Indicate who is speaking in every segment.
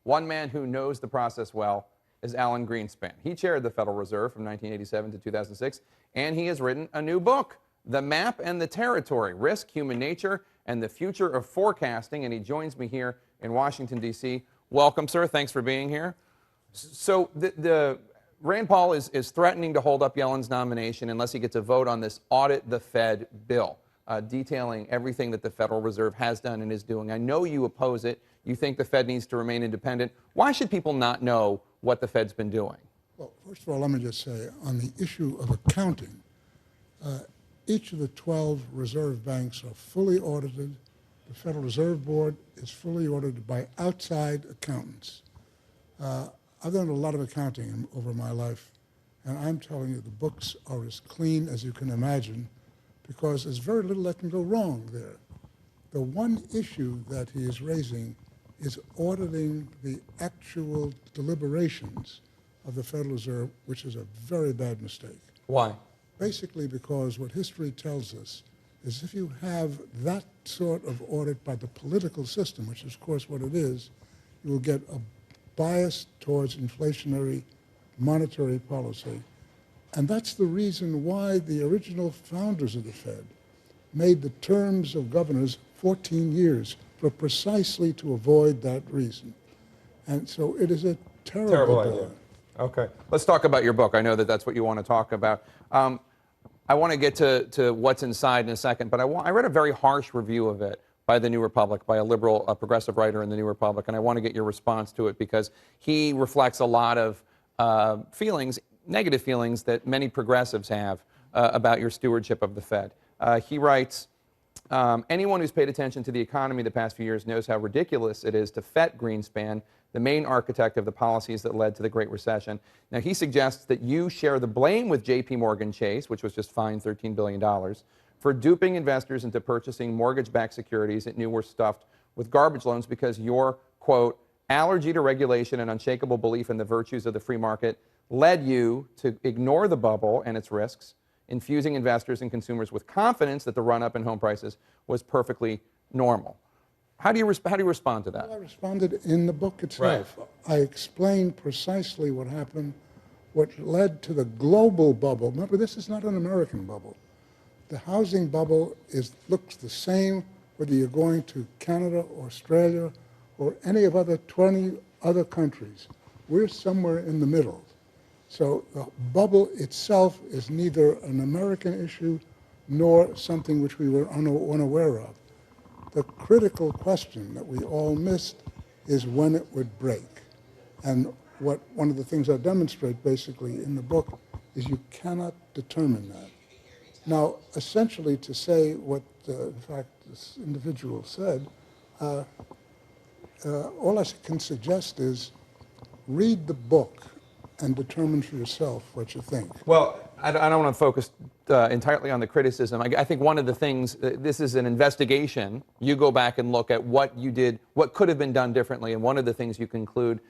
Speaker 1: One man who knows the process well is Alan Greenspan. He chaired the Federal Reserve from 1987 to 2006, and he has written a new book, The Map and the Territory: Risk, Human Nature, and the Future of Forecasting, and he joins me here in Washington, D.C. Welcome, sir. Thanks for being here. So Rand Paul is threatening to hold up Yellen's nomination unless he gets a vote on this Audit the Fed bill, detailing everything that the Federal Reserve has done and is doing. I know you oppose it. You think the Fed needs to remain independent. Why should people not know what the Fed's been doing?
Speaker 2: Well, first of all, let me just say, on the issue of accounting, each of the 12 reserve banks are fully audited. The Federal Reserve Board is fully audited by outside accountants. I've done a lot of accounting over my life, and I'm telling you the books are as clean as you can imagine because there's very little that can go wrong there. The one issue that he is raising is auditing the actual deliberations of the Federal Reserve, which is a very bad mistake.
Speaker 1: Why?
Speaker 2: Basically because what history tells us is if you have that sort of audit by the political system, which is of course what it is, you will get a bias towards inflationary monetary policy. And that's the reason why the original founders of the Fed made the terms of governors 14 years, for precisely to avoid that reason. And so it is a terrible idea.
Speaker 1: Okay. Let's talk about your book. I know that that's what you want to talk about. I want to get to what's inside in a second, but I read a very harsh review of it by the New Republic, by a liberal, progressive writer in the New Republic, and I want to get your response to it because he reflects a lot of feelings, negative feelings that many progressives have about your stewardship of the Fed. He writes, anyone who's paid attention to the economy the past few years knows how ridiculous it is to fet Greenspan, the main architect of the policies that led to the Great Recession. Now, he suggests that you share the blame with J.P. Morgan Chase, which was just fined $13 billion, for duping investors into purchasing mortgage-backed securities that knew were stuffed with garbage loans because your, quote, allergy to regulation and unshakable belief in the virtues of the free market led you to ignore the bubble and its risks, infusing investors and consumers with confidence that the run-up in home prices was perfectly normal. How do you respond to that?
Speaker 2: Well, I responded in the book itself. Right. I explained precisely what happened, what led to the global bubble. Remember, this is not an American bubble. The housing bubble looks the same whether you're going to Canada or Australia or any of other 20 other countries. We're somewhere in the middle. So the bubble itself is neither an American issue nor something which we were unaware of. The critical question that we all missed is when it would break. And one of the things I demonstrate basically in the book is you cannot determine that. Now, essentially to say what, in fact, this individual said, all I can suggest is read the book and determine for yourself what you think.
Speaker 1: Well, I don't want to focus entirely on the criticism. I think one of the things, this is an investigation. You go back and look at what you did, what could have been done differently, and one of the things you conclude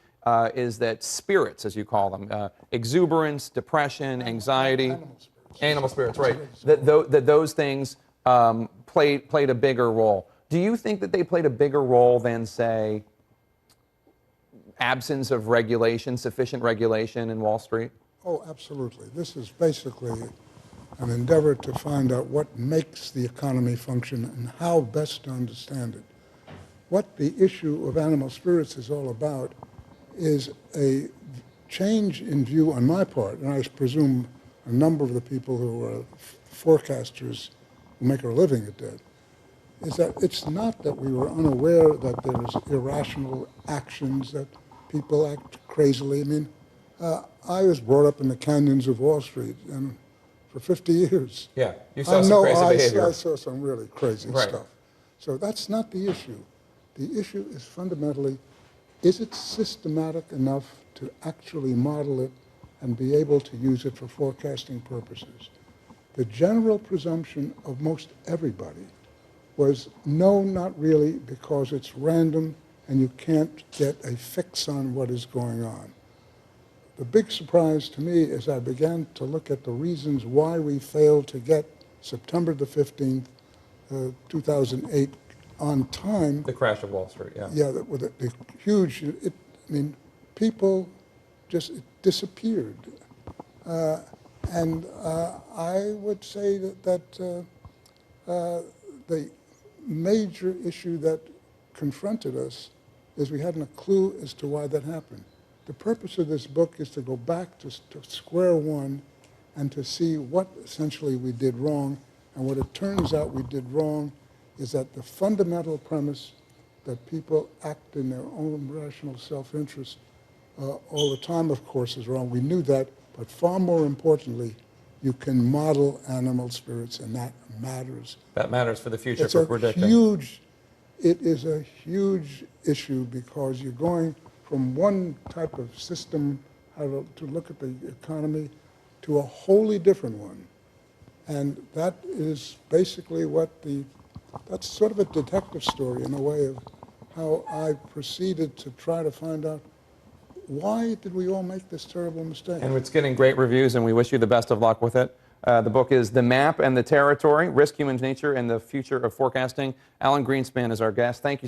Speaker 1: is that spirits, as you call them, exuberance, depression, anxiety, animal spirits, right, that those things played a bigger role. Do you think that they played a bigger role than, say, absence of regulation, sufficient regulation in Wall Street?
Speaker 2: Oh, absolutely. This is basically an endeavor to find out what makes the economy function and how best to understand it. What the issue of animal spirits is all about is a change in view on my part, and I presume a number of the people who are forecasters who make a living at that, is that it's not that we were unaware that there's irrational actions, that people act crazily. I mean, I was brought up in the canyons of Wall Street and for 50 years.
Speaker 1: Yeah, you saw some crazy behavior.
Speaker 2: I saw some really crazy stuff. So that's not the issue. The issue is fundamentally, is it systematic enough to actually model it and be able to use it for forecasting purposes? The general presumption of most everybody was no, not really, because it's random and you can't get a fix on what is going on. The big surprise to me is I began to look at the reasons why we failed to get September the 15th, 2008 on time.
Speaker 1: The crash of Wall Street, yeah.
Speaker 2: Yeah, with the huge, I mean, people just disappeared. And I would say that the major issue that confronted us is we hadn't a clue as to why that happened. The purpose of this book is to go back to square one and to see what essentially we did wrong. And what it turns out we did wrong is that the fundamental premise that people act in their own rational self-interest all the time, of course, is wrong. We knew that, but far more importantly, you can model animal spirits, and that matters.
Speaker 1: That matters for the future
Speaker 2: It's
Speaker 1: for
Speaker 2: a
Speaker 1: predicting.
Speaker 2: it is a huge issue because you're going from one type of system, how to look at the economy, to a wholly different one. And that is basically that's sort of a detective story in a way of how I proceeded to try to find out why did we all make this terrible mistake.
Speaker 1: And it's getting great reviews, and we wish you the best of luck with it. The book is The Map and the Territory, Risk, Human Nature, and the Future of Forecasting. Alan Greenspan is our guest. Thank you.